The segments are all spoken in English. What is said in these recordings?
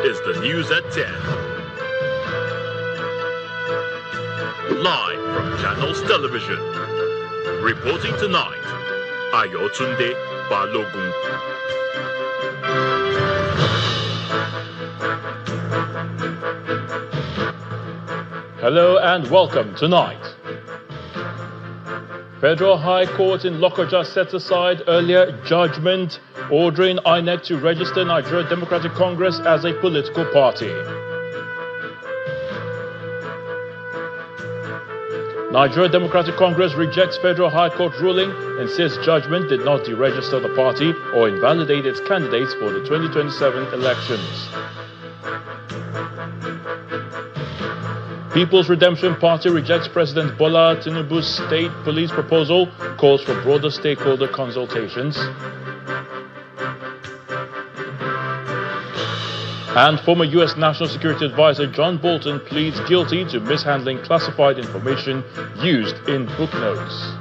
is the news at 10. Live from Channels Television. Reporting tonight, Ayotunde Balogun. Hello and welcome tonight. Federal High Court in Lokoja set aside earlier judgment ordering INEC to register Nigeria Democratic Congress as a political party. Nigeria Democratic Congress rejects Federal High Court ruling and says judgment did not deregister the party or invalidate its candidates for the 2027 elections. People's Redemption Party rejects President Bola Tinubu's state police proposal, calls for broader stakeholder consultations. And former U.S. National Security Advisor John Bolton pleads guilty to mishandling classified information used in book notes.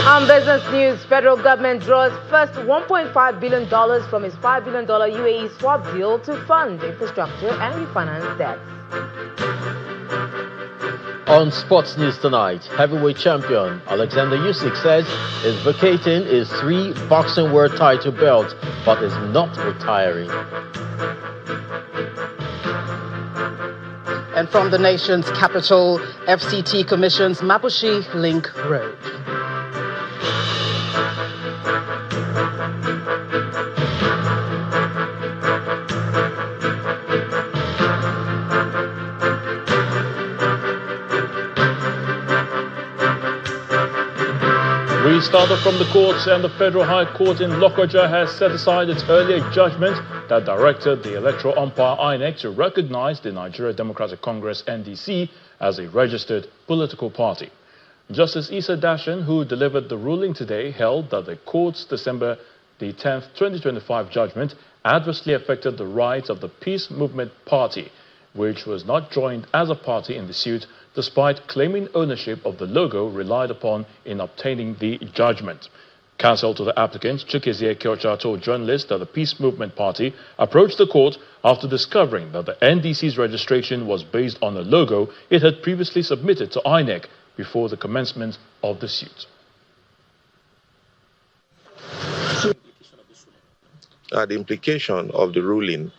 On business news, federal government draws first $1.5 billion from its $5 billion UAE swap deal to fund infrastructure and refinance debts. On sports news tonight, heavyweight champion Alexander Usyk says he's vacating his 3 boxing world title belts, but is not retiring. And from the nation's capital, FCT commissions Mabushi Link Road. We started from the courts, and the Federal High Court in Lokoja has set aside its earlier judgment that directed the electoral umpire INEC to recognize the Nigeria Democratic Congress NDC as a registered political party. Justice Issa Dashan, who delivered the ruling today, held that the court's December the 10th, 2025 judgment adversely affected the rights of the Peace Movement Party, which was not joined as a party in the suit, despite claiming ownership of the logo relied upon in obtaining the judgment. Counsel to the applicant, Chikezie Kyocha, told journalists that the Peace Movement Party approached the court after discovering that the NDC's registration was based on a logo it had previously submitted to INEC before the commencement of the suit. The implication of the ruling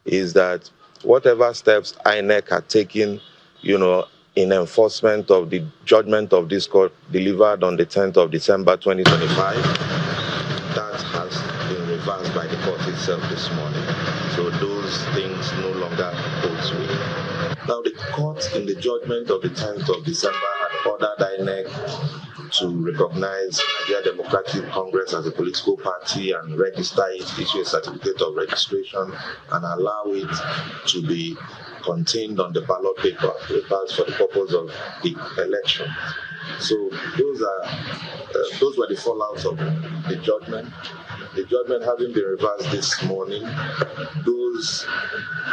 is that whatever steps INEC had taken, in enforcement of the judgment of this court delivered on the 10th of December 2025, that has been reversed by the court itself this morning. So those things no longer hold sway. Now, the court in the judgment of the 10th of December had ordered INEC to recognize Nigeria Democratic Congress as a political party and register it, issue a certificate of registration, and allow it to be contained on the ballot papers for the purpose of the election. So those were the fallouts of the judgment. The judgment having been reversed this morning, those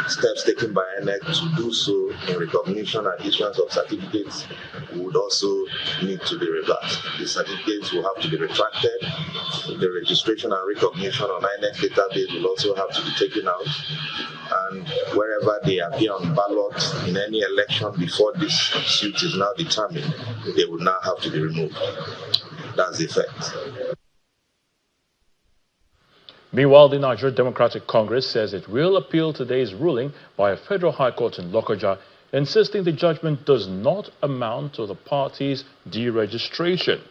steps taken by INEC to do so in recognition and issuance of certificates would also need to be reversed. The certificates will have to be retracted. The registration and recognition on INEC database will also have to be taken out. And wherever they appear on ballots in any election before this suit is now determined, they will now have to be removed. That's the effect. Meanwhile, the Nigeria Democratic Congress says it will appeal today's ruling by a federal high court in Lokoja, insisting the judgment does not amount to the party's deregistration.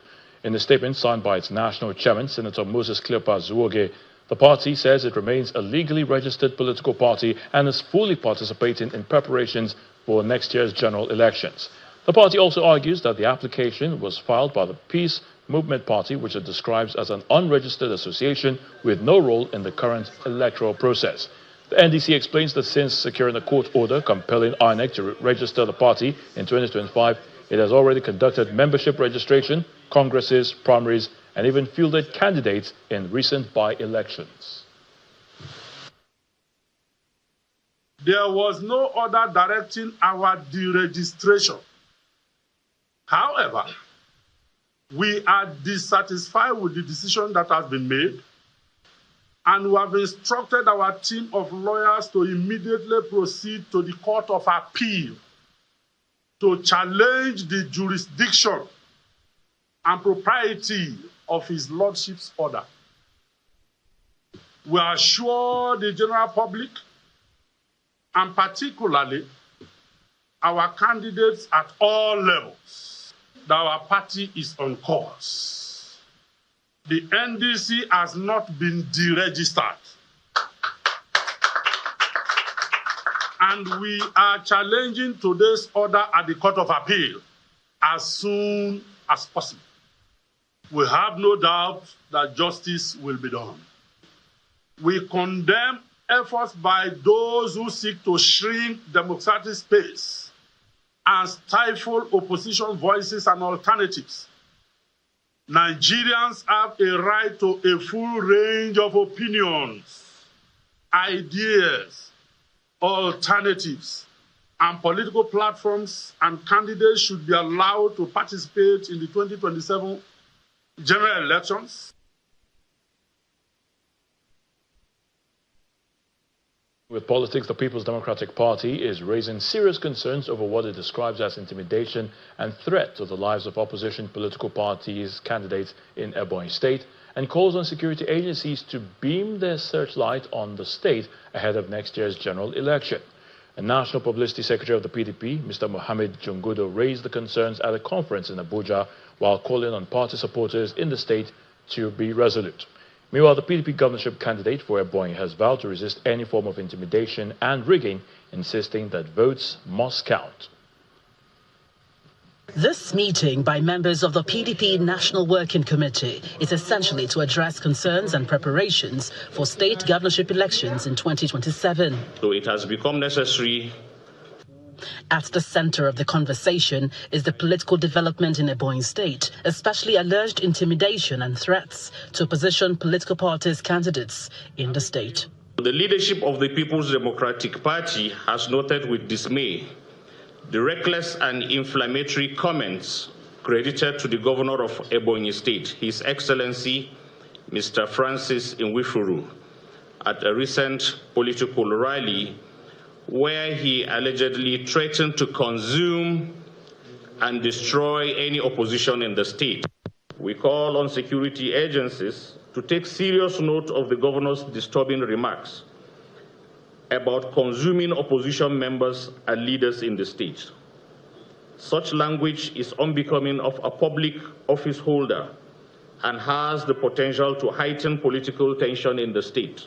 In a statement signed by its national chairman, Senator Moses Cleopas Zuoge, the party says it remains a legally registered political party and is fully participating in preparations for next year's general elections. The party also argues that the application was filed by the Peace Movement Party, which it describes as an unregistered association with no role in the current electoral process. The NDC explains that since securing a court order compelling INEC to register the party in 2025, it has already conducted membership registration, congresses, primaries, and even fielded candidates in recent by-elections. There was no order directing our deregistration. However, We are dissatisfied with the decision that has been made, and we have instructed our team of lawyers to immediately proceed to the Court of Appeal to challenge the jurisdiction and propriety of His Lordship's order. We assure the general public, and particularly our candidates at all levels, that our party is on course. The NDC has not been deregistered. And we are challenging today's order at the Court of Appeal as soon as possible. We have no doubt that justice will be done. We condemn efforts by those who seek to shrink democratic space and stifle opposition voices and alternatives. Nigerians have a right to a full range of opinions, ideas, alternatives, and political platforms, and candidates should be allowed to participate in the 2027 general elections. With politics, the People's Democratic Party is raising serious concerns over what it describes as intimidation and threat to the lives of opposition political parties candidates in Ebonyi State, and calls on security agencies to beam their searchlight on the state ahead of next year's general election. A National Publicity Secretary of the PDP, Mr. Mohammed Jungudo, raised the concerns at a conference in Abuja while calling on party supporters in the state to be resolute. Meanwhile, the PDP governorship candidate for Ebonyi has vowed to resist any form of intimidation and rigging, insisting that votes must count. This meeting by members of the PDP National Working Committee is essentially to address concerns and preparations for state governorship elections in 2027. So it has become necessary. At the center of the conversation is the political development in Ebonyi State, especially alleged intimidation and threats to opposition political parties' candidates in the state. The leadership of the People's Democratic Party has noted with dismay the reckless and inflammatory comments credited to the governor of Ebonyi State, His Excellency Mr. Francis Nwifuru, at a recent political rally where he allegedly threatened to consume and destroy any opposition in the state. We call on security agencies to take serious note of the governor's disturbing remarks about consuming opposition members and leaders in the state. Such language is unbecoming of a public office holder and has the potential to heighten political tension in the state.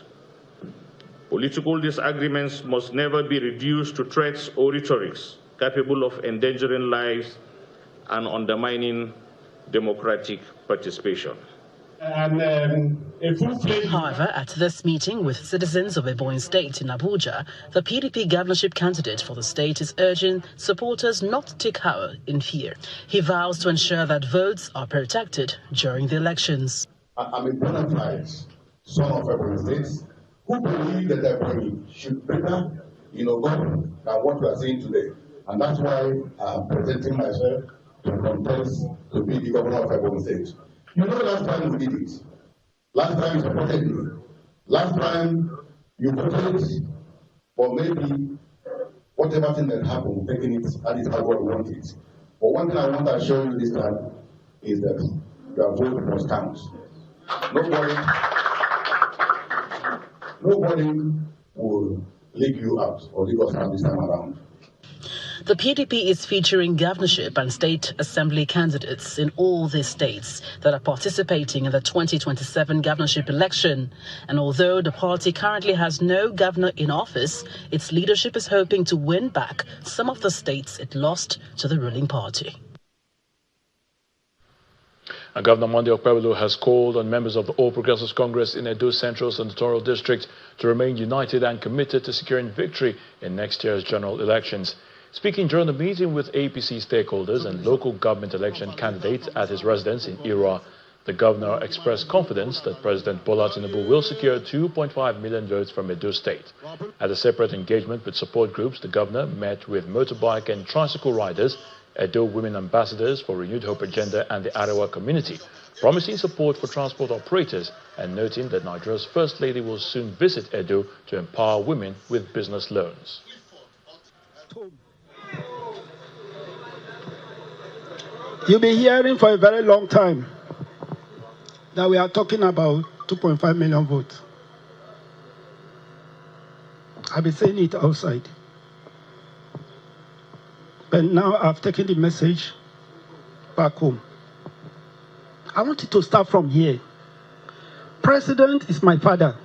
Political disagreements must never be reduced to threats or rhetorics capable of endangering lives and undermining democratic participation. However, at this meeting with citizens of Ebonyi State in Abuja, the PDP governorship candidate for the state is urging supporters not to take cover in fear. He vows to ensure that votes are protected during the elections. I'm a bona fide son of Ebonyi State who believe that Ebonyi should better, govern than what we are saying today. And that's why I'm presenting myself to contest to be the governor of Ebonyi State. Last time we did it. Last time you supported me. Last time you voted for maybe whatever thing that happened, taking it, and it's how God wanted it. But one thing I want to assure you this time is that your vote must count. Nobody will leave you out or leave us out this time around. The PDP is featuring governorship and state assembly candidates in all the states that are participating in the 2027 governorship election. And although the party currently has no governor in office, its leadership is hoping to win back some of the states it lost to the ruling party. And Governor Monday Okpebholo has called on members of the All Progressives Congress in Edo Central Senatorial District to remain united and committed to securing victory in next year's general elections. Speaking during the meeting with APC stakeholders and local government election candidates at his residence in Ira, the governor expressed confidence that President Bola Tinubu will secure 2.5 million votes from Edo State. At a separate engagement with support groups, the governor met with motorbike and tricycle riders Edo women ambassadors for Renewed Hope Agenda and the Arewa community, promising support for transport operators and noting that Nigeria's First Lady will soon visit Edo to empower women with business loans. You'll be hearing for a very long time that we are talking about 2.5 million votes. I've been saying it outside. But now I've taken the message back home. I want it to start from here. President is my father.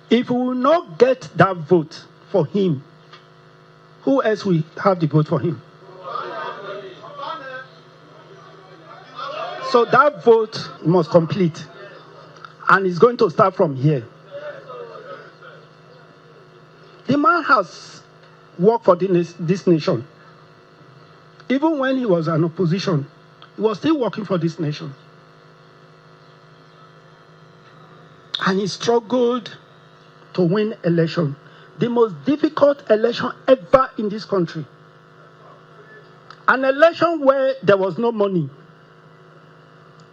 If we will not get that vote for him, who else will have the vote for him? So that vote must complete. And it's going to start from here. The man has worked for this nation. Even when he was in opposition, he was still working for this nation. And he struggled to win election. The most difficult election ever in this country. An election where there was no money.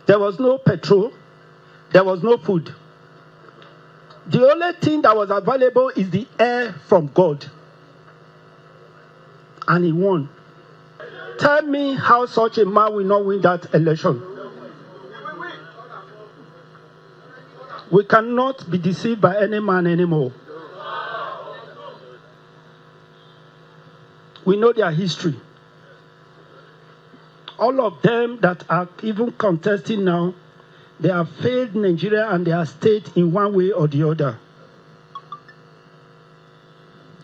There was no petrol. There was no food. The only thing that was available is the air from God. And he won. Tell me how such a man will not win that election. We cannot be deceived by any man anymore. We know their history. All of them that are even contesting now, they have failed Nigeria and their state in one way or the other.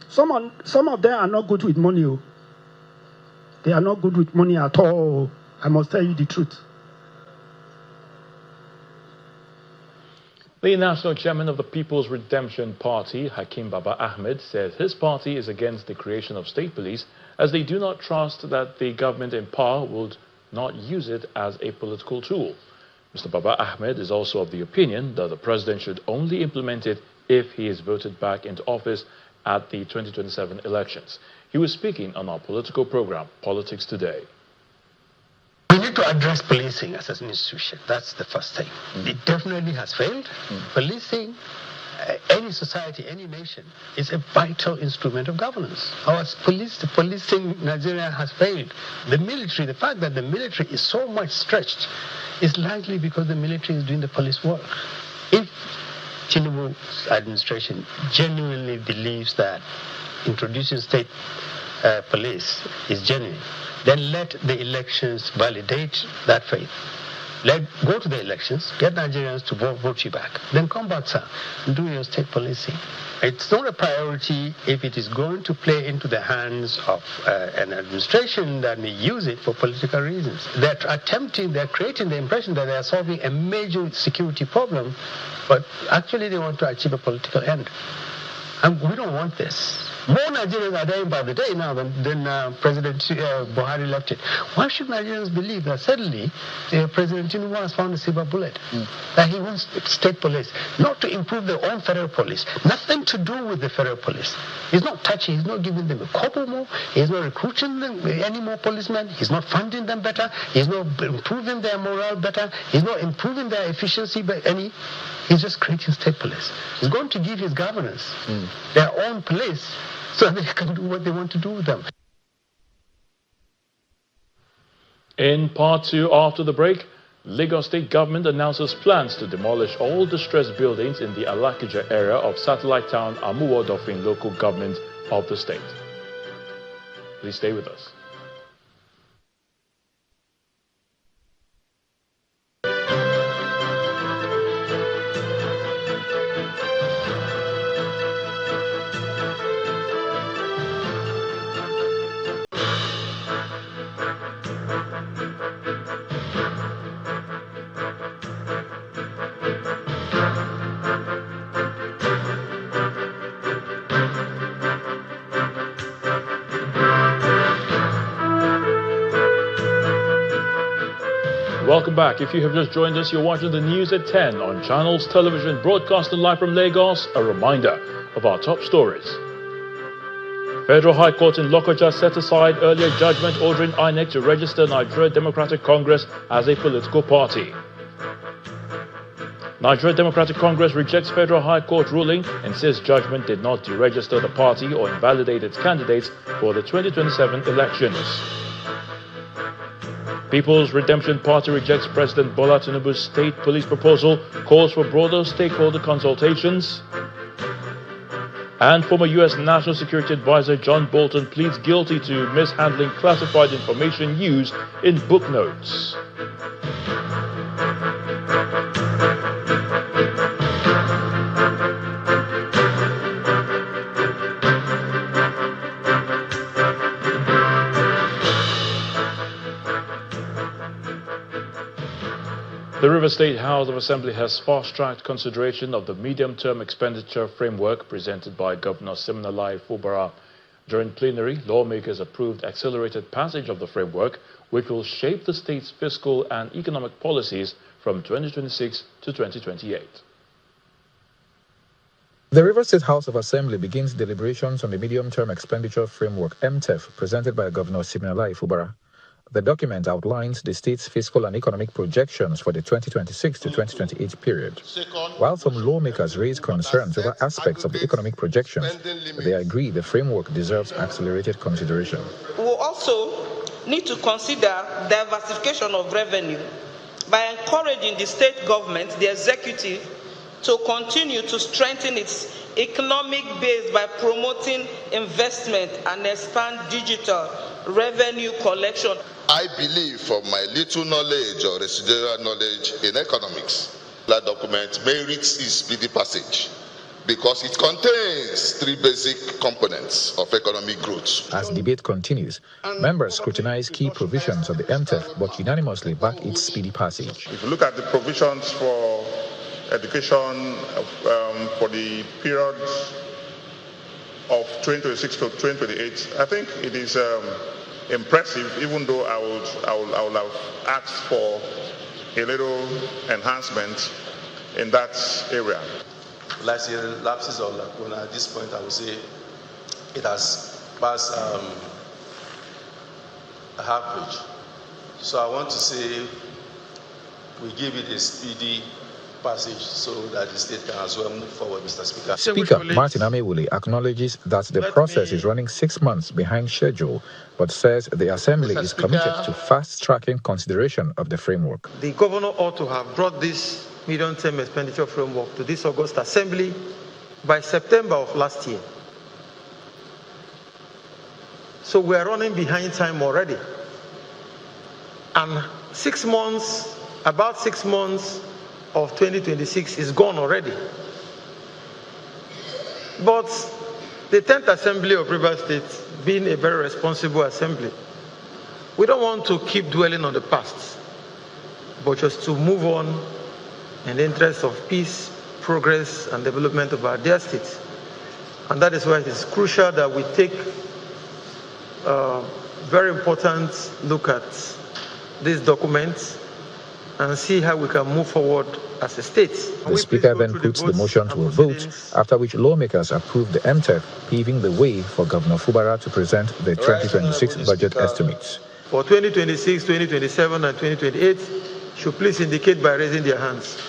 Some of them are not good with money. They are not good with money at all. I must tell you the truth. The national chairman of the People's Redemption Party, Hakim Baba Ahmed, says his party is against the creation of state police as they do not trust that the government in power would not use it as a political tool. Mr. Baba Ahmed is also of the opinion that the president should only implement it if he is voted back into office at the 2027 elections. He was speaking on our political program, Politics Today. We need to address policing as an institution. That's the first thing. It definitely has failed. Policing, any society, any nation, is a vital instrument of governance. The policing Nigeria has failed. The military, the fact that the military is so much stretched is largely because the military is doing the police work. If Tinubu's administration genuinely believes that introducing state police is genuine, then let the elections validate that faith. Go to the elections, get Nigerians to vote you back. Then come back, sir, and do your state policing. It's not a priority if it is going to play into the hands of an administration that may use it for political reasons. They're creating the impression that they are solving a major security problem, but actually they want to achieve a political end. And we don't want this. More Nigerians are dying by the day now than President Buhari left it. Why should Nigerians believe that suddenly President Tinubu has found a silver bullet? That he wants state police, not to improve their own federal police. Nothing to do with the federal police. He's not touching, he's not giving them a couple more, he's not recruiting them, any more policemen, he's not funding them better, he's not improving their morale better, he's not improving their efficiency by any. He's just creating state police. He's going to give his governors their own police so they can do what they want to do with them. In part two, after the break, Lagos State government announces plans to demolish all distressed buildings in the Alakija area of satellite town Amuwo-Dofin local government of the state. Please stay with us. Welcome back. If you have just joined us, you're watching the news at 10 on Channels Television, broadcasting live from Lagos. A reminder of our top stories. Federal High Court in Lokoja set aside earlier judgment ordering INEC to register Nigeria Democratic Congress as a political party. Nigeria Democratic Congress rejects Federal High Court ruling and says judgment did not deregister the party or invalidate its candidates for the 2027 elections. People's Redemption Party rejects President Bola Tinubu's state police proposal, calls for broader stakeholder consultations. And former U.S. National Security Advisor John Bolton pleads guilty to mishandling classified information used in book notes. The River State House of Assembly has fast-tracked consideration of the medium-term expenditure framework presented by Governor Siminalayi Fubara. During plenary, lawmakers approved accelerated passage of the framework, which will shape the state's fiscal and economic policies from 2026 to 2028. The River State House of Assembly begins deliberations on the medium-term expenditure framework (MTEF) presented by Governor Siminalayi Fubara. The document outlines the state's fiscal and economic projections for the 2026 to 2028 period. While some lawmakers raise concerns over aspects of the economic projections, they agree the framework deserves accelerated consideration. We will also need to consider diversification of revenue by encouraging the state government, the executive, to continue to strengthen its economic base by promoting investment and expand digital revenue collection. I believe, from my little knowledge or residual knowledge in economics, that document merits its speedy passage because it contains three basic components of economic growth. As debate continues, members scrutinize key provisions of the MTEF but unanimously back its speedy passage. If you look at the provisions for education for the period of 2026 to 2028, I think it is impressive, even though I would have asked for a little enhancement in that area. Like say lapses or lacuna, at this point I would say it has passed a half bridge. So I want to say we give it a speedy passage so that the state can as well move forward, Mr. Speaker. Speaker Martin Amewule acknowledges that the process is running 6 months behind schedule, but says the Assembly is committed to fast-tracking consideration of the framework. The governor ought to have brought this medium-term expenditure framework to this August Assembly by September of last year. So we are running behind time already. And 6 months, about 6 months, of 2026 is gone already. But the 10th Assembly of Rivers State, being a very responsible assembly, we don't want to keep dwelling on the past, but just to move on in the interest of peace, progress, and development of our dear state. And that is why it is crucial that we take a very important look at these documents and see how we can move forward as a state. The Speaker then puts the motion to a vote, after which lawmakers approve the MTEF, paving the way for Governor Fubara to present the 2026 budget estimates. For 2026, 2027, and 2028, should please indicate by raising their hands.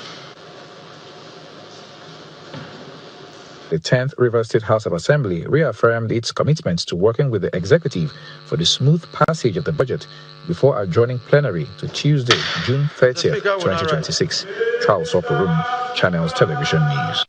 The 10th River State House of Assembly reaffirmed its commitment to working with the executive for the smooth passage of the budget before adjourning plenary to Tuesday, June 30th, 2026. Charles Oporum, Channels Television News.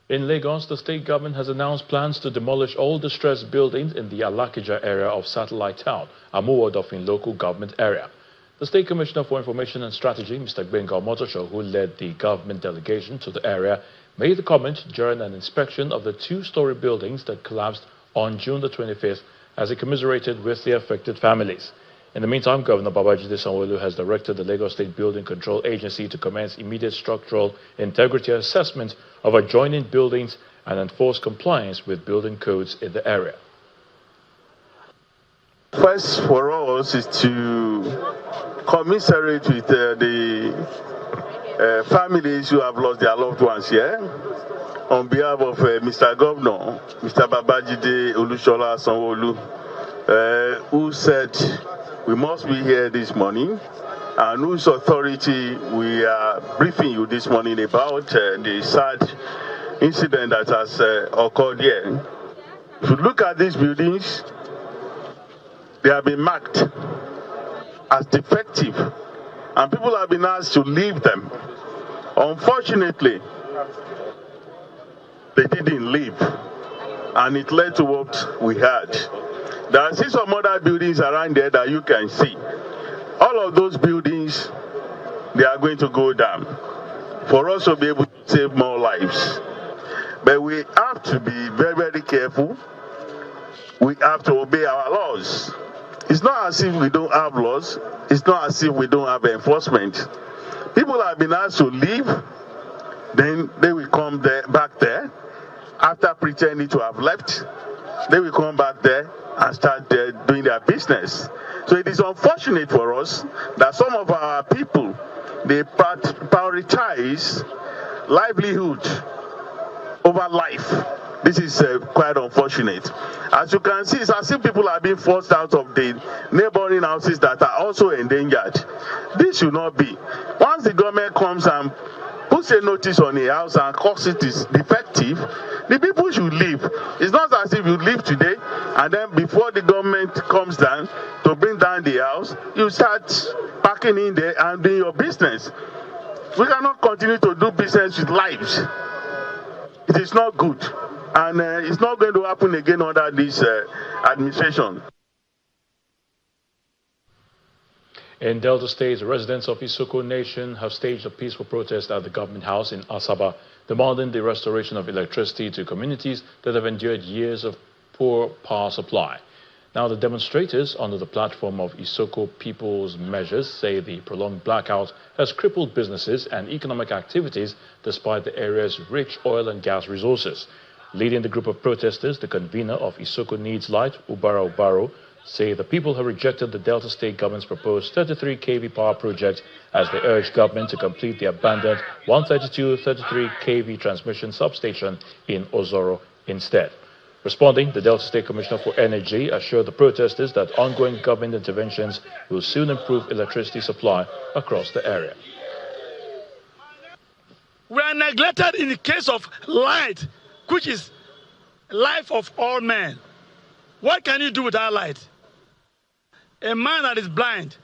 In Lagos, the state government has announced plans to demolish all distressed buildings in the Alakija area of Satellite Town, Amuwodofin local government area. The State Commissioner for Information and Strategy, Mr. Gbenga Omotosho, who led the government delegation to the area, made the comment during an inspection of the two-story buildings that collapsed on June the 25th as he commiserated with the affected families. In the meantime, Governor Babajide Sanwo-Olu has directed the Lagos State Building Control Agency to commence immediate structural integrity assessment of adjoining buildings and enforce compliance with building codes in the area. First for us is to commiserate with the families who have lost their loved ones here. on behalf of Mr. Governor, Mr. Babajide Olushola Sanwo-Olu, who said we must be here this morning, and whose authority we are briefing you this morning about the sad incident that has occurred here. If you look at these buildings, they have been marked as defective, and people have been asked to leave them. Unfortunately, they didn't leave, and it led to what we had. There are still some other buildings around there that you can see. All of those buildings, they are going to go down for us to be able to save more lives. But we have to be very, very careful. We have to obey our laws. It's not as if we don't have laws. It's not as if we don't have enforcement. People have been asked to leave, then they will come back there. After pretending to have left, they will come back there and start doing their business. So it is unfortunate for us that some of our people, they prioritize livelihood over life. This is quite unfortunate. As you can see, it's as if people are being forced out of the neighboring houses that are also endangered. This should not be. Once the government comes and puts a notice on a house and calls it is defective, the people should leave. It's not as if you leave today and then before the government comes down to bring down the house, you start packing in there and doing your business. We cannot continue to do business with lives. It is not good, and it's not going to happen again under this administration. In Delta State, residents of Isoko Nation have staged a peaceful protest at the government house in Asaba, demanding the restoration of electricity to communities that have endured years of poor power supply. Now, the demonstrators, under the platform of Isoko People's Measures, say the prolonged blackout has crippled businesses and economic activities despite the area's rich oil and gas resources. Leading the group of protesters, the convener of Isoko Needs Light, Ubaro, say the people have rejected the Delta State government's proposed 33 kV power project as they urge government to complete the abandoned 132-33 kV transmission substation in Ozoro instead. Responding, the Delta State Commissioner for Energy assured the protesters that ongoing government interventions will soon improve electricity supply across the area. We are neglected in the case of light, which is life of all men. What can you do without light? A man that is blind,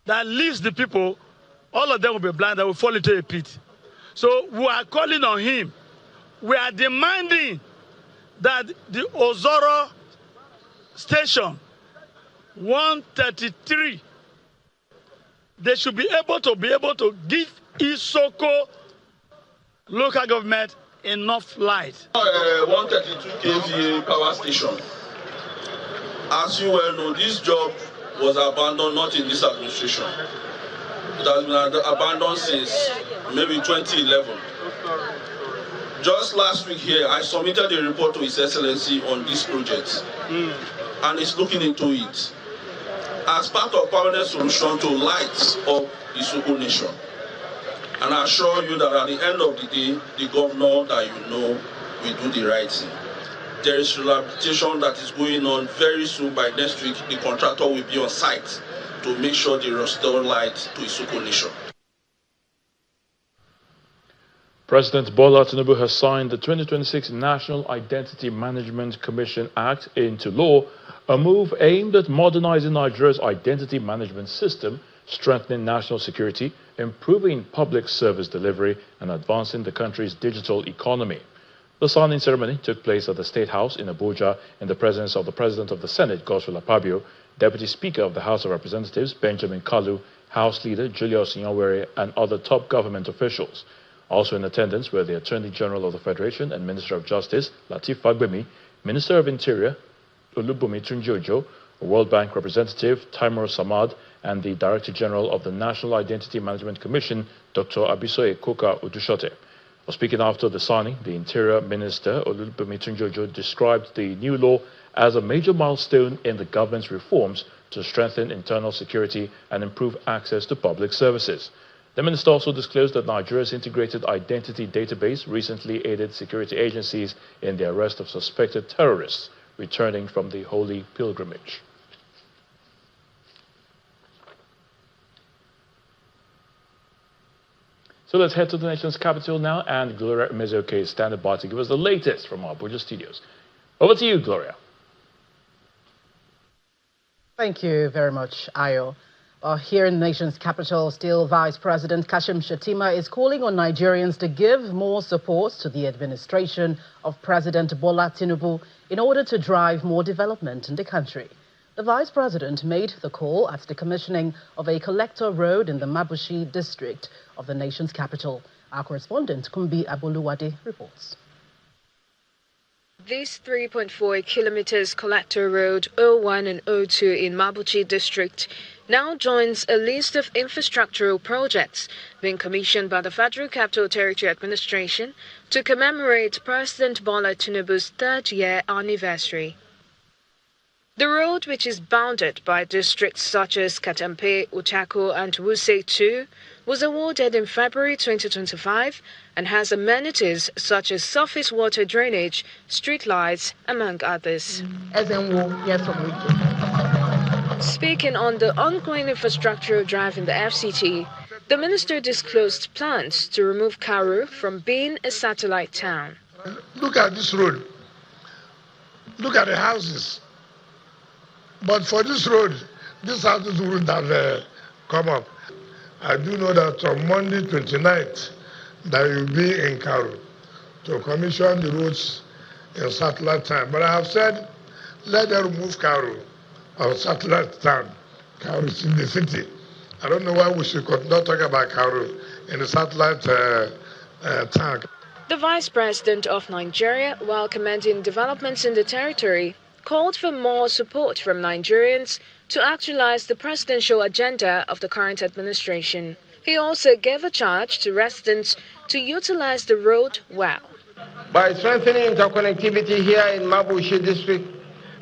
that leaves the people, all of them will be blind, that will fall into a pit. So we are calling on him. We are demanding that the Ozoro station 133, they should be able to give Isoko local government enough light. 132 kVA power station. As you well know, this job was abandoned not in this administration. It has been abandoned since maybe 2011. Just last week here, I submitted a report to His Excellency on this project, and he's looking into it as part of permanent solution to light up Isoko Nation. And I assure you that at the end of the day, the governor that you know will do the right thing. There is rehabilitation that is going on very soon. By next week, the contractor will be on site to make sure they restore light to Isoko Nation. President Bola Tinubu has signed the 2026 National Identity Management Commission Act into law, a move aimed at modernizing Nigeria's identity management system, strengthening national security, improving public service delivery, and advancing the country's digital economy. The signing ceremony took place at the State House in Abuja in the presence of the President of the Senate, Godswill Akpabio, Deputy Speaker of the House of Representatives, Benjamin Kalu, House Leader Julius Nyawere, and other top government officials. Also in attendance were the Attorney General of the Federation and Minister of Justice, Lateef Fagbemi, Minister of Interior, Olubunmi Tunji-Ojo, a World Bank representative, Taimur Samad, and the Director General of the National Identity Management Commission, Dr. Abisoye Koka Odushote. Speaking after the signing, the Interior Minister, Olubunmi Tunji-Ojo, described the new law as a major milestone in the government's reforms to strengthen internal security and improve access to public services. The minister also disclosed that Nigeria's integrated identity database recently aided security agencies in the arrest of suspected terrorists returning from the Holy Pilgrimage. So let's head to the nation's capital now, and Gloria Mezoke is standing by to give us the latest from our Abuja studios. Over to you, Gloria. Thank you very much, Ayo. Here in the nation's capital, still Vice President Kashim Shettima is calling on Nigerians to give more support to the administration of President Bola Tinubu in order to drive more development in the country. The Vice President made the call at the commissioning of a collector road in the Mabushi district of the nation's capital. Our correspondent, Kumbi Aboluwade, reports. This 3.4 kilometers collector road 01 and 02 in Mabuchi district now joins a list of infrastructural projects being commissioned by the Federal Capital Territory Administration to commemorate President Bola Tinubu's third-year anniversary. The road, which is bounded by districts such as Katampe, Utako and Wuse 2, was awarded in February 2025 and has amenities such as surface water drainage, street lights, among others. Speaking on the ongoing infrastructural drive in the FCT, the minister disclosed plans to remove Karu from being a satellite town. Look at this road. Look at the houses. But for this road, these houses wouldn't have come up. I do know that on Monday 29th, that you'll be in Karu to commission the roads in satellite town. But I have said, let them remove Karu of satellite town. Karu is in the city. I don't know why we should not talk about Karu in the satellite town. The Vice President of Nigeria, while commending developments in the territory, called for more support from Nigerians to actualize the presidential agenda of the current administration. He also gave a charge to residents to utilize the road well. By strengthening interconnectivity here in Mabushi district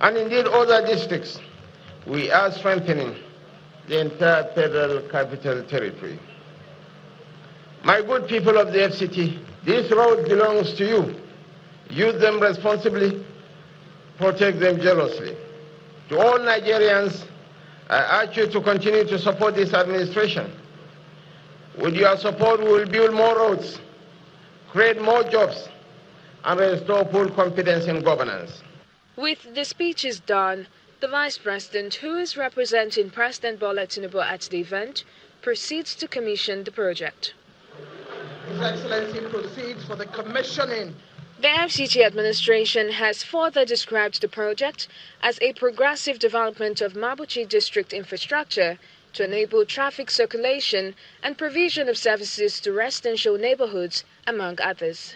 and indeed other districts, we are strengthening the entire Federal Capital Territory. My good people of the FCT, this road belongs to you. Use them responsibly, protect them jealously. To all Nigerians, I urge you to continue to support this administration. With your support, we will build more roads, create more jobs, and restore full confidence in governance. With the speeches done, the Vice President, who is representing President Bola Tinubu at the event, proceeds to commission the project. His Excellency proceeds for the commissioning. The FCT administration has further described the project as a progressive development of Mabuchi district infrastructure to enable traffic circulation and provision of services to residential neighborhoods, among others.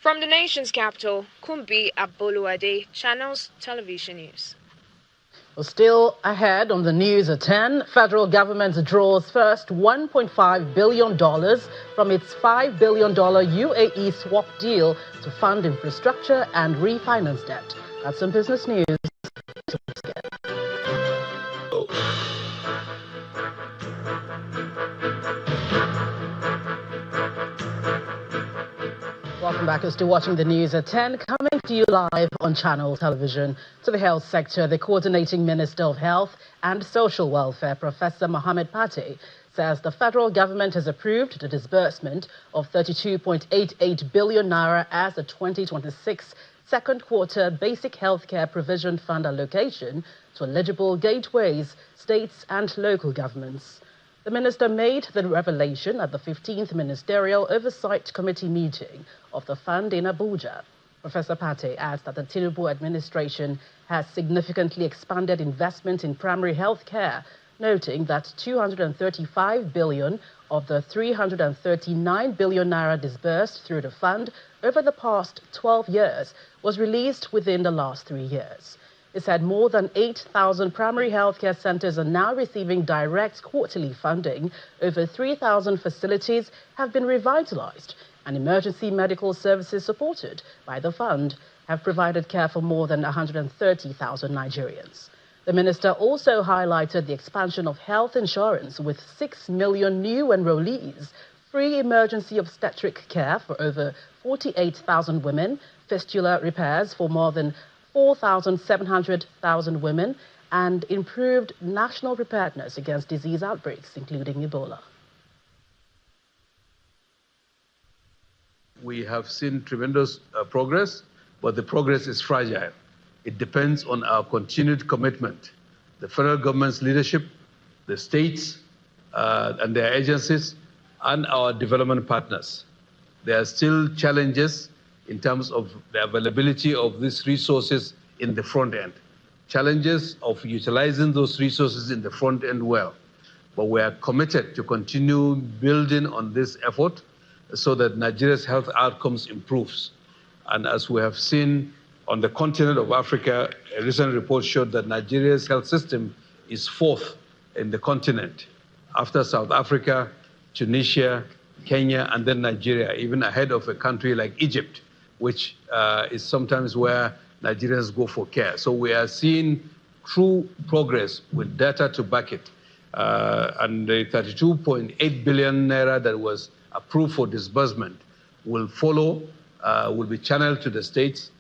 From the nation's capital, Kumbi Aboluwade, Channels Television News. Well, still ahead on the news at 10, federal government draws first $1.5 billion from its $5 billion UAE swap deal to fund infrastructure and refinance debt. That's some business news. Welcome back. You're still watching the news at 10, coming to you live on Channel Television. To the health sector, the coordinating Minister of Health and Social Welfare, Professor Mohammed Pate, says the federal government has approved the disbursement of 32.88 billion naira as the 2026 second quarter basic healthcare provision fund allocation to eligible gateways, states and local governments. The minister made the revelation at the 15th Ministerial Oversight Committee meeting of the fund in Abuja. Professor Pate adds that the Tinubu administration has significantly expanded investment in primary health care, noting that 235 billion of the 339 billion naira disbursed through the fund over the past 12 years was released within the last 3 years. It said more than 8,000 primary healthcare centers are now receiving direct quarterly funding. Over 3,000 facilities have been revitalized, and emergency medical services supported by the fund have provided care for more than 130,000 Nigerians. The minister also highlighted the expansion of health insurance with 6 million new enrollees, free emergency obstetric care for over 48,000 women, fistula repairs for more than 4,700,000 women, and improved national preparedness against disease outbreaks, including Ebola. We have seen tremendous progress, but the progress is fragile. It depends on our continued commitment. The federal government's leadership, the states and their agencies, and our development partners. There are still challenges in terms of the availability of these resources in the front end. Challenges of utilizing those resources in the front end well. But we are committed to continue building on this effort so that Nigeria's health outcomes improves. And as we have seen on the continent of Africa, a recent report showed that Nigeria's health system is fourth in the continent, after South Africa, Tunisia, Kenya, and then Nigeria, even ahead of a country like Egypt, which is sometimes where Nigerians go for care. So we are seeing true progress with data to back it. And the 32.8 billion naira that was approved for disbursement will follow, will be channeled to the states,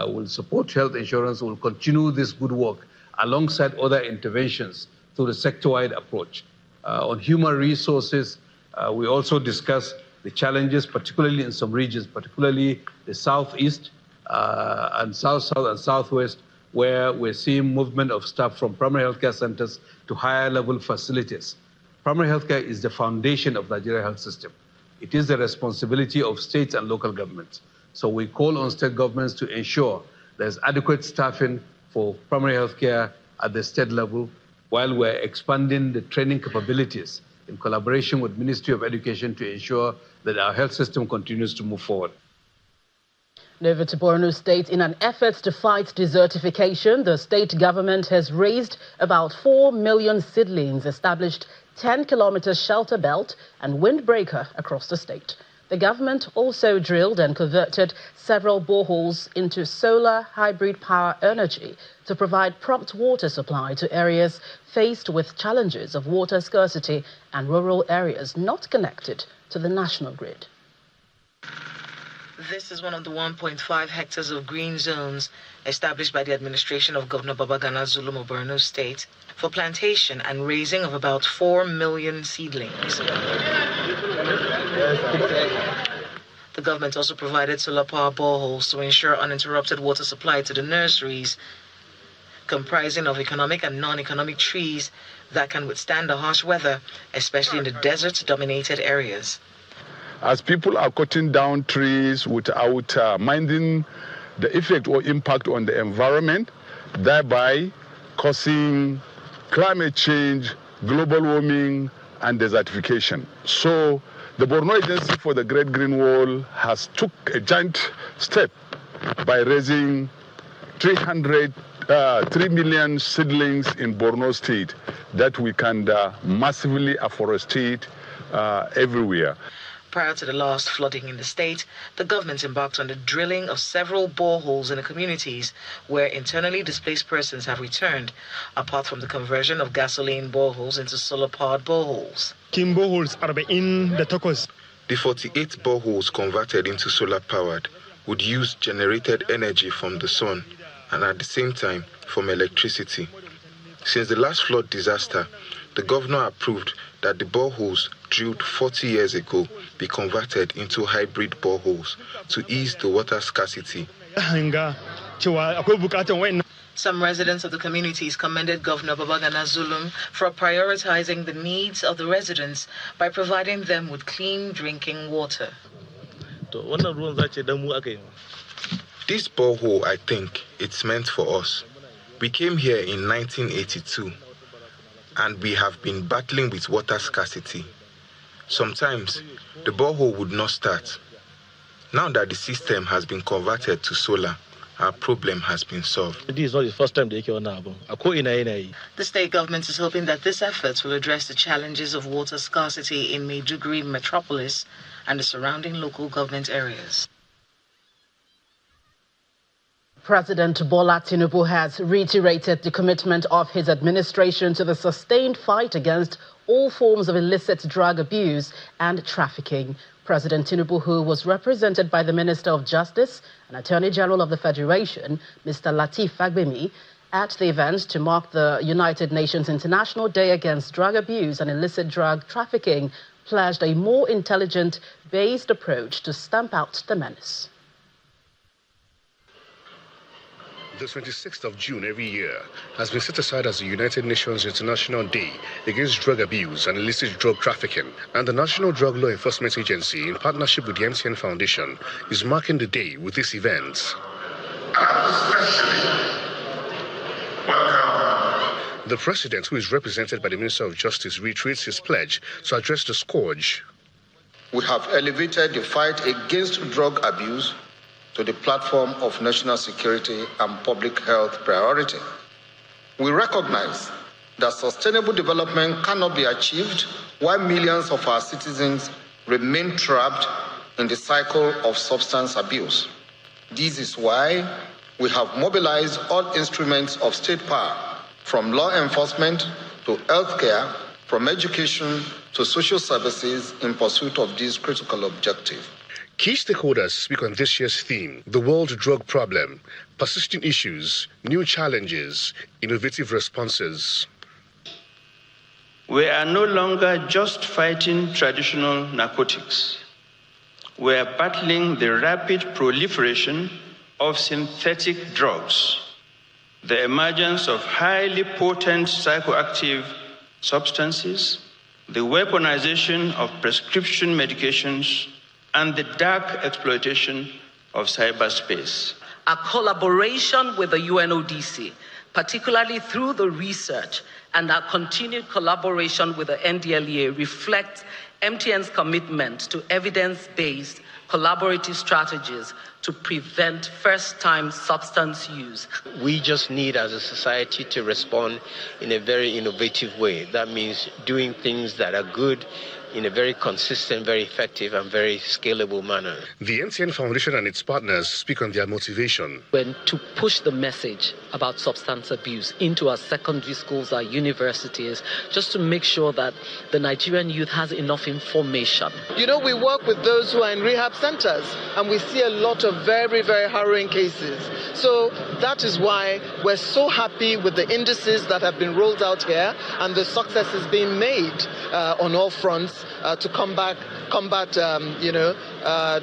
will support health insurance, will continue this good work alongside other interventions through the sector-wide approach. On human resources, we also discuss the challenges, particularly in some regions, particularly the southeast and south and southwest, where we're seeing movement of staff from primary healthcare centers to higher level facilities. Primary healthcare is the foundation of the Nigerian health system. It is the responsibility of states and local governments. So we call on state governments to ensure there's adequate staffing for primary healthcare at the state level, while we're expanding the training capabilities in collaboration with Ministry of Education to ensure that our health system continues to move forward. Over to Borno State. In an effort to fight desertification, the state government has raised about 4 million seedlings, established 10-kilometer shelter belt and windbreaker across the state. The government also drilled and converted several boreholes into solar hybrid power energy to provide prompt water supply to areas faced with challenges of water scarcity and rural areas not connected to the national grid. This is one of the 1.5 hectares of green zones established by the administration of Governor Babagana Zulum of Borno State for plantation and raising of about 4 million seedlings. The government also provided solar power boreholes to ensure uninterrupted water supply to the nurseries, comprising of economic and non-economic trees that can withstand the harsh weather, especially in the desert-dominated areas. As people are cutting down trees without minding the effect or impact on the environment, thereby causing climate change, global warming, and desertification. So the Borno Agency for the Great Green Wall has took a giant step by raising 3 million seedlings in Borno State that we can massively afforestate everywhere. Prior to the last flooding in the state, the government embarked on the drilling of several boreholes in the communities where internally displaced persons have returned, apart from the conversion of gasoline boreholes into solar-powered boreholes. The 48 boreholes converted into solar-powered would use generated energy from the sun and at the same time from electricity. Since the last flood disaster, the governor approved that the boreholes drilled 40 years ago be converted into hybrid boreholes to ease the water scarcity. Some residents of the communities commended Governor Babagana Zulum for prioritizing the needs of the residents by providing them with clean drinking water. This borehole, I think, it's meant for us. We came here in 1982. And we have been battling with water scarcity. Sometimes the borehole would not start. Now that the system has been converted to solar, our problem has been solved. This is not the first time they came now. The state government is hoping that this effort will address the challenges of water scarcity in Maiduguri metropolis and the surrounding local government areas. President Bola Tinubu has reiterated the commitment of his administration to the sustained fight against all forms of illicit drug abuse and trafficking. President Tinubu, who was represented by the Minister of Justice and Attorney General of the Federation, Mr. Lateef Fagbemi, at the event to mark the United Nations International Day Against Drug Abuse and Illicit Drug Trafficking, pledged a more intelligent-based approach to stamp out the menace. The 26th of June every year has been set aside as the United Nations International Day Against Drug Abuse and Illicit Drug Trafficking, and the National Drug Law Enforcement Agency, in partnership with the MTN Foundation, is marking the day with this event. The President, who is represented by the Minister of Justice, reiterates his pledge to address the scourge. We have elevated the fight against drug abuse to the platform of national security and public health priority. We recognize that sustainable development cannot be achieved while millions of our citizens remain trapped in the cycle of substance abuse. This is why we have mobilized all instruments of state power, from law enforcement to healthcare, from education to social services, in pursuit of this critical objective. Key stakeholders speak on this year's theme: the world drug problem, persisting issues, new challenges, innovative responses. We are no longer just fighting traditional narcotics. We are battling the rapid proliferation of synthetic drugs, the emergence of highly potent psychoactive substances, the weaponization of prescription medications, and the dark exploitation of cyberspace. Our collaboration with the UNODC, particularly through the research, and our continued collaboration with the NDLEA reflects MTN's commitment to evidence-based collaborative strategies to prevent first-time substance use. We just need, as a society, to respond in a very innovative way. That means doing things that are good in a very consistent, very effective, and very scalable manner. The MTN Foundation and its partners speak on their motivation. When to push the message about substance abuse into our secondary schools, our universities, just to make sure that the Nigerian youth has enough information. You know, we work with those who are in rehab centers, and we see a lot of very, very harrowing cases. So that is why we're so happy with the indices that have been rolled out here and the successes being made on all fronts to combat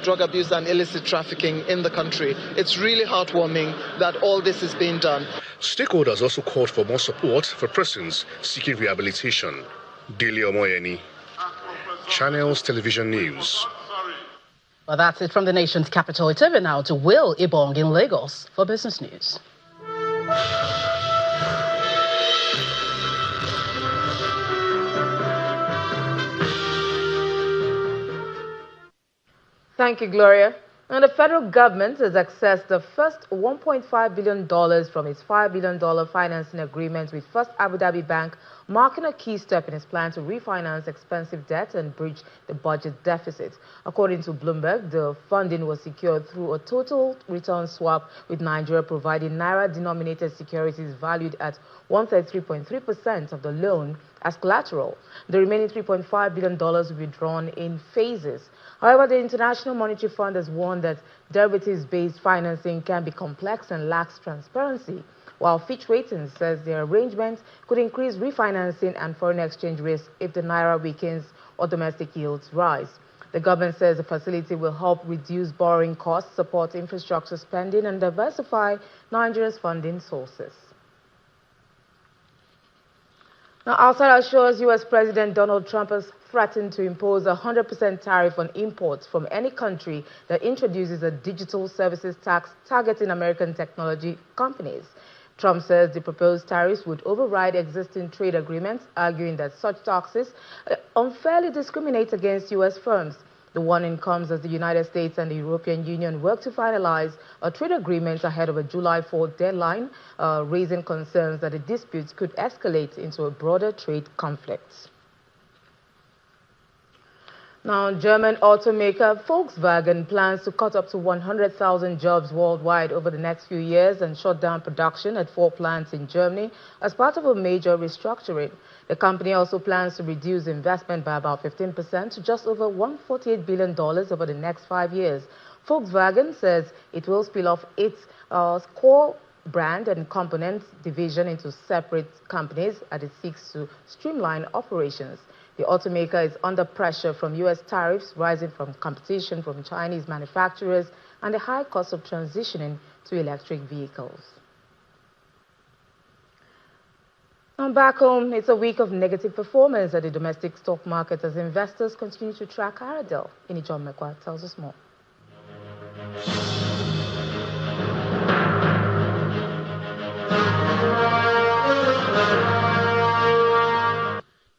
drug abuse and illicit trafficking in the country. It's really heartwarming that all this is being done. Stakeholders also called for more support for persons seeking rehabilitation. Dele Omoyeni, Channels Television News. Well, that's it from the nation's capital. It's over now to Will Ebonyi in Lagos for business news. Thank you, Gloria. And the federal government has accessed the first $1.5 billion from its $5 billion financing agreement with First Abu Dhabi Bank, marking a key step in its plan to refinance expensive debt and bridge the budget deficit. According to Bloomberg, the funding was secured through a total return swap, with Nigeria providing naira-denominated securities valued at 133.3% of the loan as collateral. The remaining $3.5 billion will be drawn in phases. However, the International Monetary Fund has warned that derivatives-based financing can be complex and lacks transparency, while Fitch Ratings says the arrangement could increase refinancing and foreign exchange risk if the naira weakens or domestic yields rise. The government says the facility will help reduce borrowing costs, support infrastructure spending, and diversify Nigeria's funding sources. Now, outside our shores, U.S. President Donald Trump has threatened to impose a 100% tariff on imports from any country that introduces a digital services tax targeting American technology companies. Trump says the proposed tariffs would override existing trade agreements, arguing that such taxes unfairly discriminate against U.S. firms. The warning comes as the United States and the European Union work to finalize a trade agreement ahead of a July 4th deadline, raising concerns that the disputes could escalate into a broader trade conflict. Now, German automaker Volkswagen plans to cut up to 100,000 jobs worldwide over the next few years and shut down production at 4 plants in Germany as part of a major restructuring. The company also plans to reduce investment by about 15% to just over $148 billion over the next 5 years. Volkswagen says it will spin off its core brand and components division into separate companies as it seeks to streamline operations. The automaker is under pressure from U.S. tariffs rising from competition from Chinese manufacturers and the high cost of transitioning to electric vehicles. Now back home, it's a week of negative performance at the domestic stock market as investors continue to track Aradel. John Mekwa tells us more.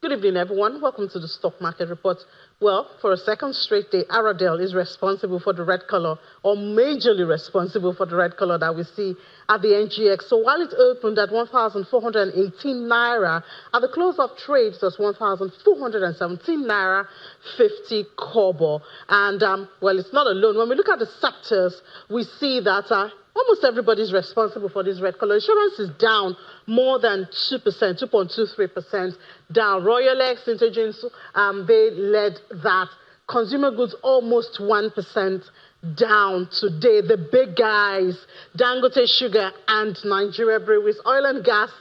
Good evening, everyone. Welcome to the Stock Market Report. Well, for a second straight day, Aradel is responsible for the red color, or majorly responsible for the red color that we see at the NGX. So while it opened at 1,418 naira, at the close of trade, it was 1,417 naira 50 kobo. And, well, it's not alone. When we look at the sectors, we see that almost everybody's responsible for this red color. Insurance is down more than 2%, 2.23% down. Royalex, Intelligence, they led that. Consumer goods almost 1% down today. The big guys, Dangote Sugar and Nigeria Breweries. Oil and gas,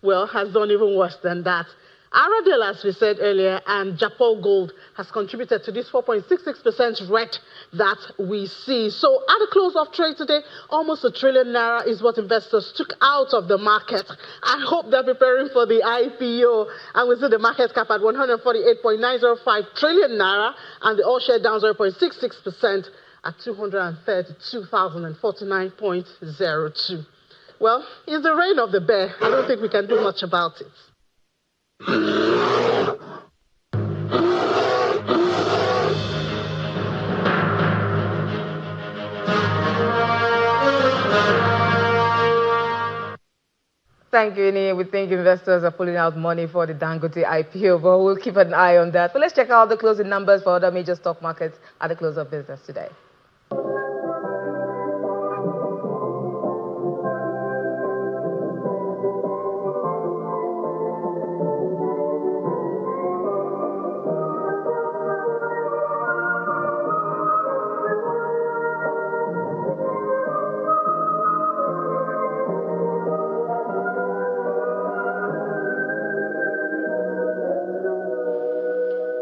well, has done even worse than that. Aradel, as we said earlier, and Japan Gold has contributed to this 4.66% red that we see. So at the close of trade today, almost R1 trillion is what investors took out of the market. I hope they're preparing for the IPO. And we see the market cap at 148.905 trillion naira, and the all share down 0.66% at 232,049.02. Well, it's the reign of the bear. I don't think we can do much about it. Thank you, Ini. We think investors are pulling out money for the Dangote IPO, but we'll keep an eye on that. But let's check out the closing numbers for other major stock markets at the close of business today.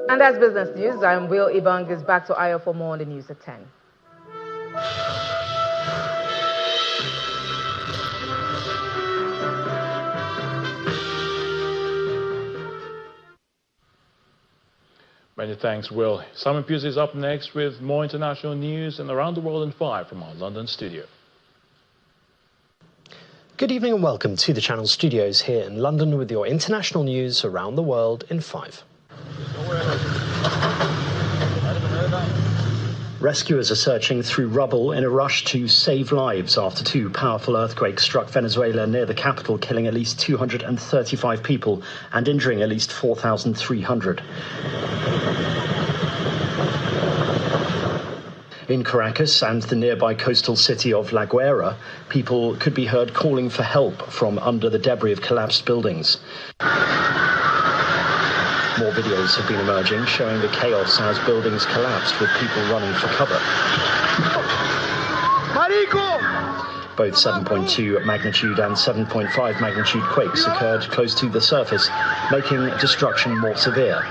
And that's business news. I'm Will Ibang is back to Ayo for more on the news at 10. Many thanks, Will. Simon Pusey is up next with more international news and around the world in 5 from our London studio. Good evening and welcome to the Channel Studios here in London with your international news around the world in 5. Rescuers are searching through rubble in a rush to save lives after 2 powerful earthquakes struck Venezuela near the capital, killing at least 235 people and injuring at least 4,300. In Caracas and the nearby coastal city of La Guaira, people could be heard calling for help from under the debris of collapsed buildings. More videos have been emerging showing the chaos as buildings collapsed with people running for cover. Both 7.2 magnitude and 7.5 magnitude quakes occurred close to the surface, making destruction more severe.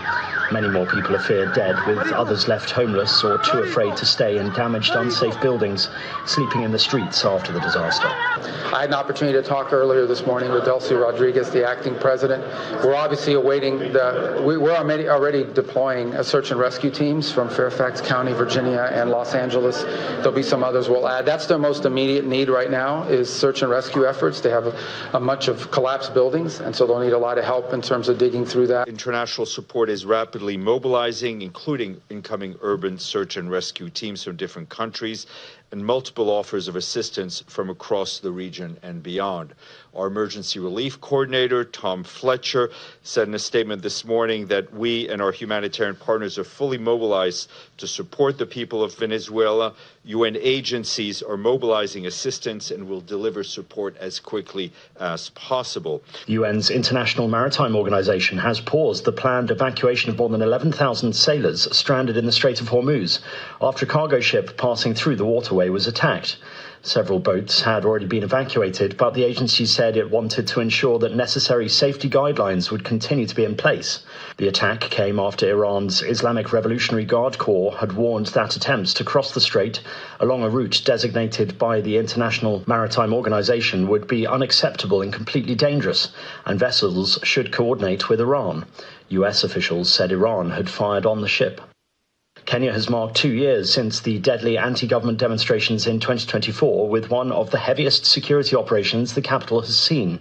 Many more people are feared dead, with others left homeless or too afraid to stay in damaged, unsafe buildings, sleeping in the streets after the disaster. I had an opportunity to talk earlier this morning with Delcy Rodriguez, the acting president. We're obviously awaiting we're already deploying search and rescue teams from Fairfax County, Virginia, and Los Angeles. There'll be some others we'll add. That's their most immediate need right now is search and rescue efforts. They have a bunch of collapsed buildings, and so they'll need a lot of help in terms of digging through that. International support is rapidly mobilizing, including incoming urban search and rescue teams from different countries. and multiple offers of assistance from across the region and beyond. Our emergency relief coordinator, Tom Fletcher, said in a statement this morning that we and our humanitarian partners are fully mobilized to support the people of Venezuela. UN agencies are mobilizing assistance and will deliver support as quickly as possible. The UN's International Maritime Organization has paused the planned evacuation of more than 11,000 sailors stranded in the Strait of Hormuz after a cargo ship passing through the waterway was attacked. Several boats had already been evacuated, but the agency said it wanted to ensure that necessary safety guidelines would continue to be in place. The attack came after Iran's Islamic Revolutionary Guard Corps had warned that attempts to cross the strait along a route designated by the International Maritime Organization would be unacceptable and completely dangerous, and vessels should coordinate with Iran. US officials said Iran had fired on the ship. Kenya has marked 2 years since the deadly anti-government demonstrations in 2024, with one of the heaviest security operations the capital has seen.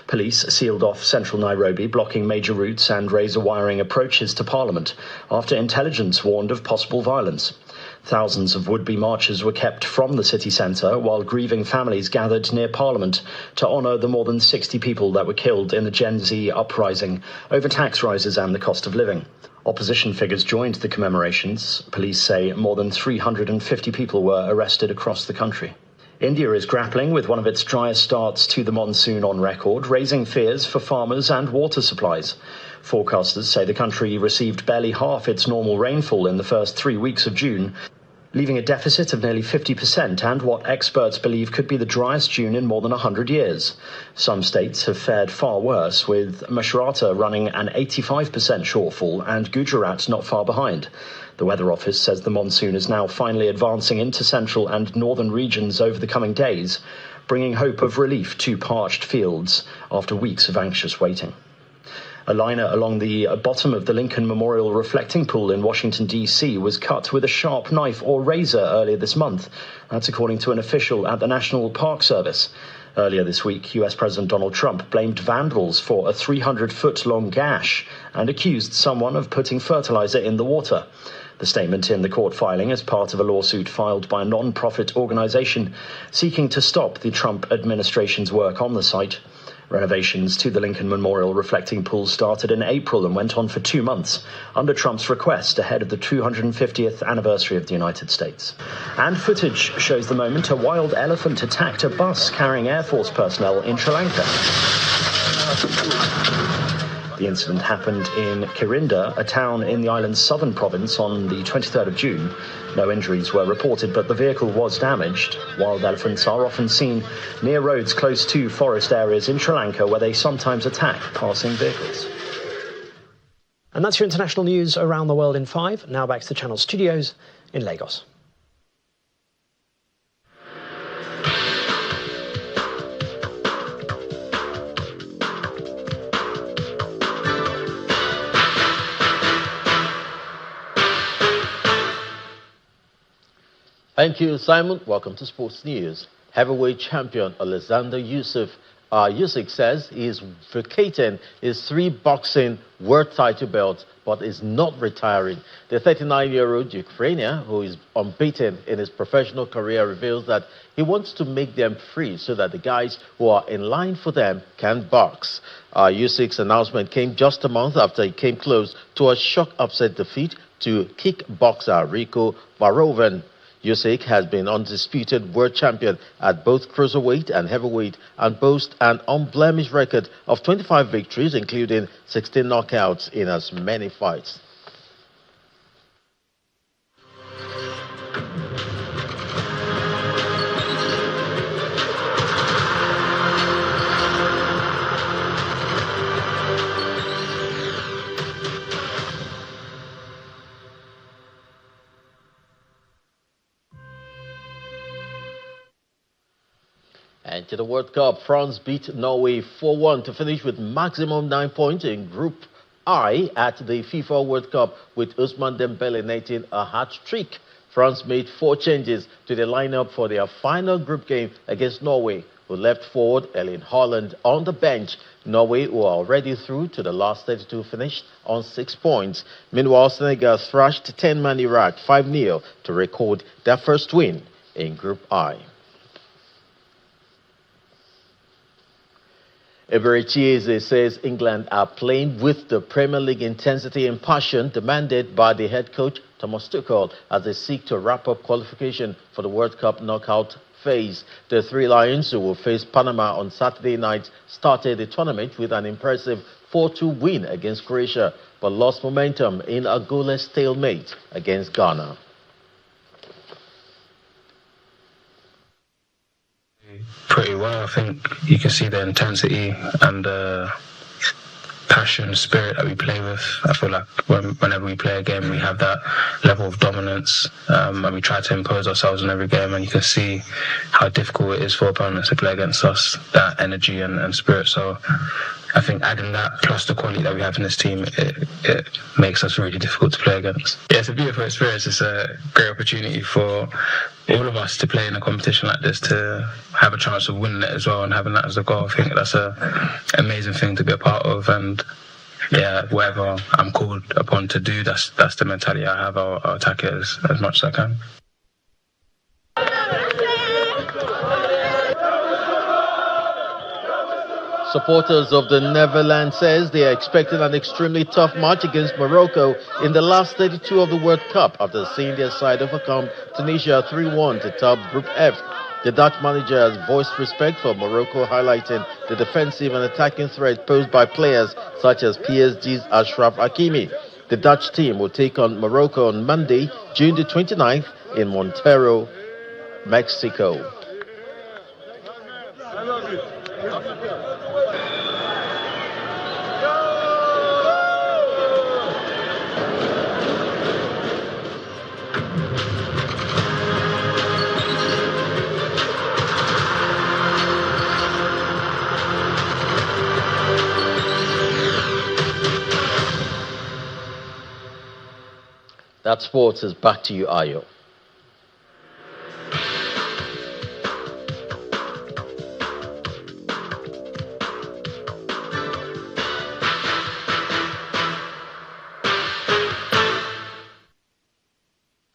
Police sealed off central Nairobi, blocking major routes and razor-wiring approaches to Parliament after intelligence warned of possible violence. Thousands of would-be marchers were kept from the city centre, while grieving families gathered near Parliament to honour the more than 60 people that were killed in the Gen Z uprising over tax rises and the cost of living. Opposition figures joined the commemorations. Police say more than 350 people were arrested across the country. India is grappling with one of its driest starts to the monsoon on record, raising fears for farmers and water supplies. Forecasters say the country received barely half its normal rainfall in the first 3 weeks of June, leaving a deficit of nearly 50% and what experts believe could be the driest June in more than 100 years. Some states have fared far worse, with Maharashtra running an 85% shortfall and Gujarat not far behind. The Weather Office says the monsoon is now finally advancing into central and northern regions over the coming days, bringing hope of relief to parched fields after weeks of anxious waiting. A liner along the bottom of the Lincoln Memorial reflecting pool in Washington, D.C. was cut with a sharp knife or razor earlier this month. That's according to an official at the National Park Service. Earlier this week, US President Donald Trump blamed vandals for a 300-foot-long gash and accused someone of putting fertilizer in the water. The statement in the court filing is part of a lawsuit filed by a non-profit organization seeking to stop the Trump administration's work on the site. Renovations to the Lincoln Memorial reflecting pool started in April and went on for 2 months, under Trump's request ahead of the 250th anniversary of the United States. And footage shows the moment a wild elephant attacked a bus carrying Air Force personnel in Sri Lanka. The incident happened in Kirinda, a town in the island's southern province, on the 23rd of June. No injuries were reported, but the vehicle was damaged. Wild elephants are often seen near roads close to forest areas in Sri Lanka, where they sometimes attack passing vehicles. And that's your international news around the world in 5. Now back to the Channel studios in Lagos. Thank you, Simon. Welcome to Sports News. Heavyweight champion Alexander Usyk says he is vacating his 3 boxing world title belts, but is not retiring. The 39-year-old Ukrainian, who is unbeaten in his professional career, reveals that he wants to make them free so that the guys who are in line for them can box. Usyk's announcement came just a month after he came close to a shock upset defeat to kickboxer Rico Baroven. Usyk has been undisputed world champion at both cruiserweight and heavyweight and boasts an unblemished record of 25 victories, including 16 knockouts in as many fights. And to the World Cup, France beat Norway 4-1 to finish with maximum 9 points in Group I at the FIFA World Cup, with Ousmane Dembele netting a hat-trick. France made 4 changes to the lineup for their final group game against Norway, who left forward Erling Haaland on the bench. Norway, who are already through to the last 32, finished on 6 points. Meanwhile, Senegal thrashed 10-man Iraq 5-0 to record their first win in Group I. Ebonyi says England are playing with the Premier League intensity and passion demanded by the head coach Thomas Tuchel as they seek to wrap up qualification for the World Cup knockout phase. The Three Lions, who will face Panama on Saturday night, started the tournament with an impressive 4-2 win against Croatia, but lost momentum in a goalless stalemate against Ghana. Pretty well. I think you can see the intensity and the passion, spirit that we play with. I feel like whenever we play a game, we have that level of dominance, and we try to impose ourselves in every game, and you can see how difficult it is for opponents to play against us, that energy and spirit. So I think adding that plus the quality that we have in this team, it makes us really difficult to play against. Yeah, it's a beautiful experience. It's a great opportunity for all of us to play in a competition like this, to have a chance of winning it as well and having that as a goal. I think that's an amazing thing to be a part of, and yeah, whatever I'm called upon to do, that's the mentality I have. I'll attack it as much as I can. Supporters of the Netherlands says they are expecting an extremely tough match against Morocco in the last 32 of the World Cup after seeing their side overcome Tunisia 3-1 to top Group F. The Dutch manager has voiced respect for Morocco, highlighting the defensive and attacking threat posed by players such as PSG's Achraf Hakimi. The Dutch team will take on Morocco on Monday, June the 29th in Monterrey, Mexico. That sports is back to you, Ayo.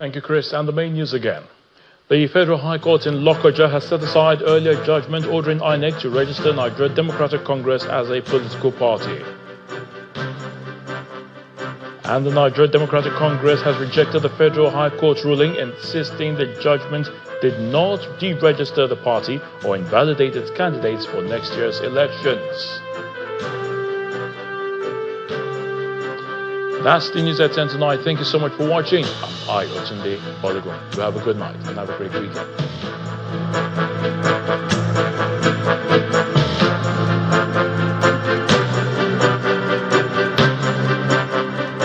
Thank you, Chris. And the main news again. The Federal High Court in Lokoja has set aside earlier judgment ordering INEC to register Nigeria Democratic Congress as a political party. And the Nigeria Democratic Congress has rejected the Federal High Court ruling, insisting the judgment did not deregister the party or invalidate its candidates for next year's elections. That's the news at 10 tonight. Thank you so much for watching. I'm Ayo Tunde Balogun. You have a good night and have a great weekend.